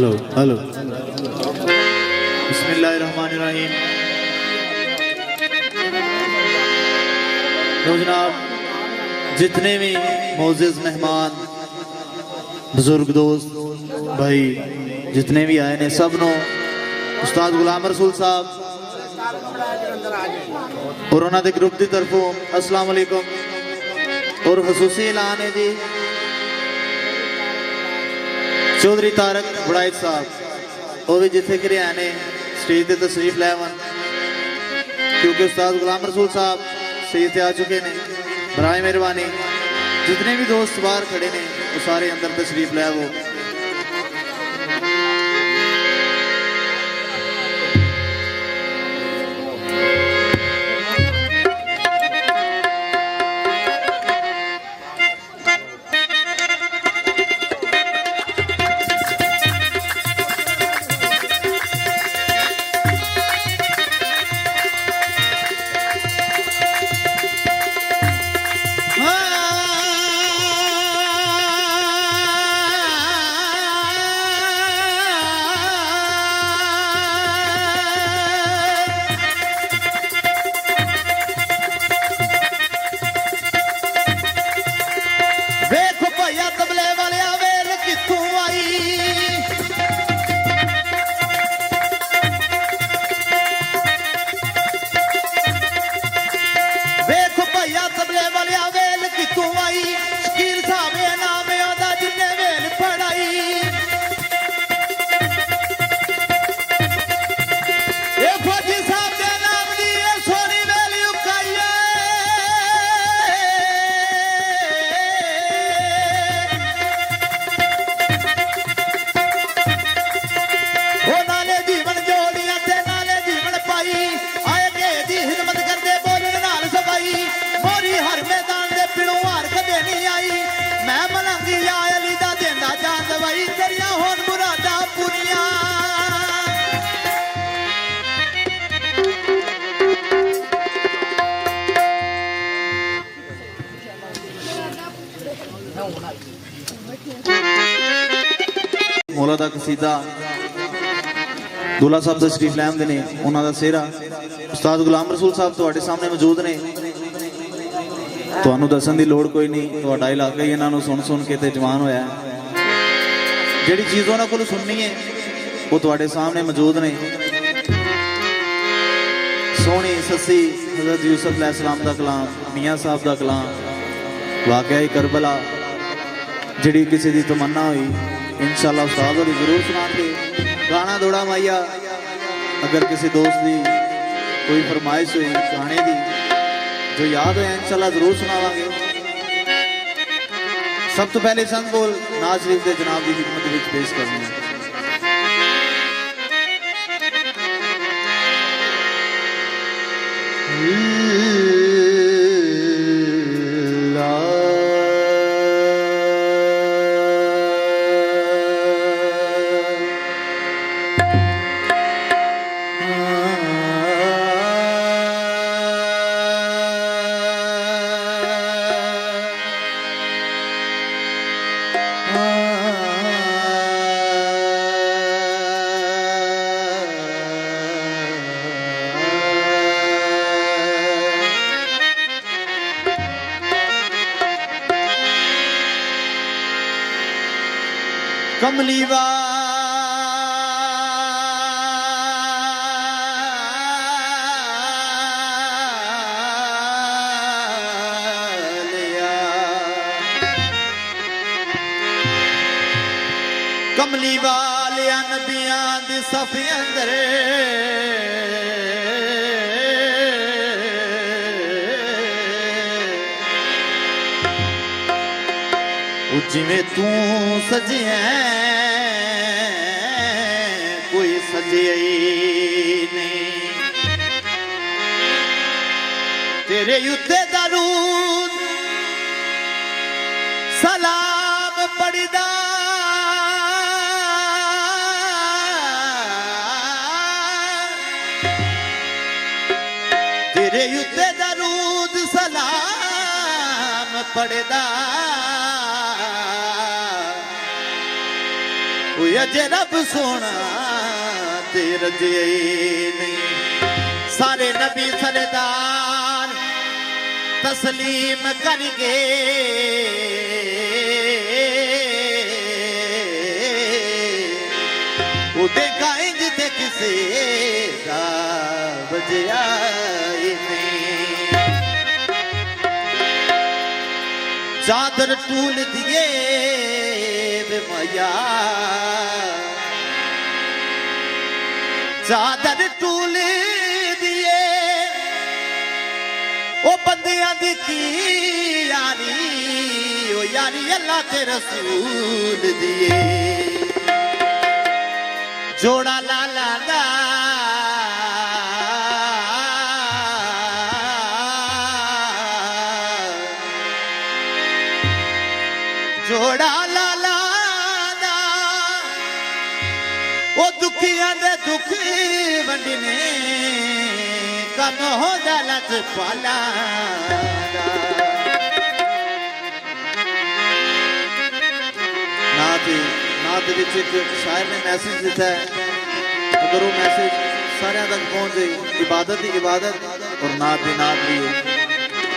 Hello hello बिस्मिल्लाहिर्रहमानिर्रहीम। तो जनाब जितने भी मोअज़्ज़िज़ मेहमान बुजुर्ग दोस्त भाई जितने भी आए ने सब नो उस्ताद गुलाम रसूल साहब और उन्होंने ग्रुप की तरफों अस्सलाम वालेकुम और खसूसी ऐलान है जी चौधरी तारक बड़ाइच साहब वो भी जिथे कि आए ने स्टेज पर तशरीफ लैवन क्योंकि उस्ताद गुलाम रसूल साहब स्टेज पर आ चुके हैं। बराए मेहरबानी जितने भी दोस्त बाहर खड़े ने वो सारे अंदर तशरीफ लै वो। मौला दा कसीदा दूल्हा साहब तशरीफ लैंदे ने उन्हां दा सेहरा उस्ताद गुलाम रसूल साहब तुहाडे सामने मौजूद ने। तुहानू दसन दी लोड़ कोई नहीं, तुहाडा इलाका ही इन्हां नू सुन सुन के ते जवान होया। जिहड़ी चीज़ उन्हां कोलों सुननी है वो तुहाडे सामने मौजूद ने। सोहनी ससी हज़रत यूसुफ अलैहिस्सलाम दा कलाम, मियाँ साहब दा कलाम, वाक़या करबला जिहड़ी किसी दी तमन्ना हुई इंशाअल्लाह उस्ताद होरी जरूर सुनाएंगे। गाना दौड़ा माइया अगर किसी दोस्त की कोई फरमाइश हुई गाने की जो याद हो इंशाअल्लाह जरूर सुनावांगे। सब तो पहले संग बोल नाज शरीफ के जनाब की खिदमत में पेश करनी है। कमली वालिया कमली वालिया नबियां दी सफ अंदर जिमें तू सजिया कोई सजिया नहीं तेरे उत्ते दरूद सलाम पढ़दा तेरे उत्ते दरूद सलाम पढ़दा कोई अजे रब सोना ते रजे नहीं। सारे नबी सरदार तस्लीम करके उठे गाएं जिते किसे दा बजया चादर टूल दिए बे माया चादर टूल दिए ओ बंदियां दी की यारी ओ यारी अल्लाह ते रसूल दिए जोड़ा लाला दा जोड़ा लाला दा ओ दुखियां दे दुख वंडने कम हो दलत पाला नात विच एक शायर ने मैसेज दिता है अगर वो मैसेज सारे तक पहुंच जाए इबादत ही इबादत और नात भी नात भी है।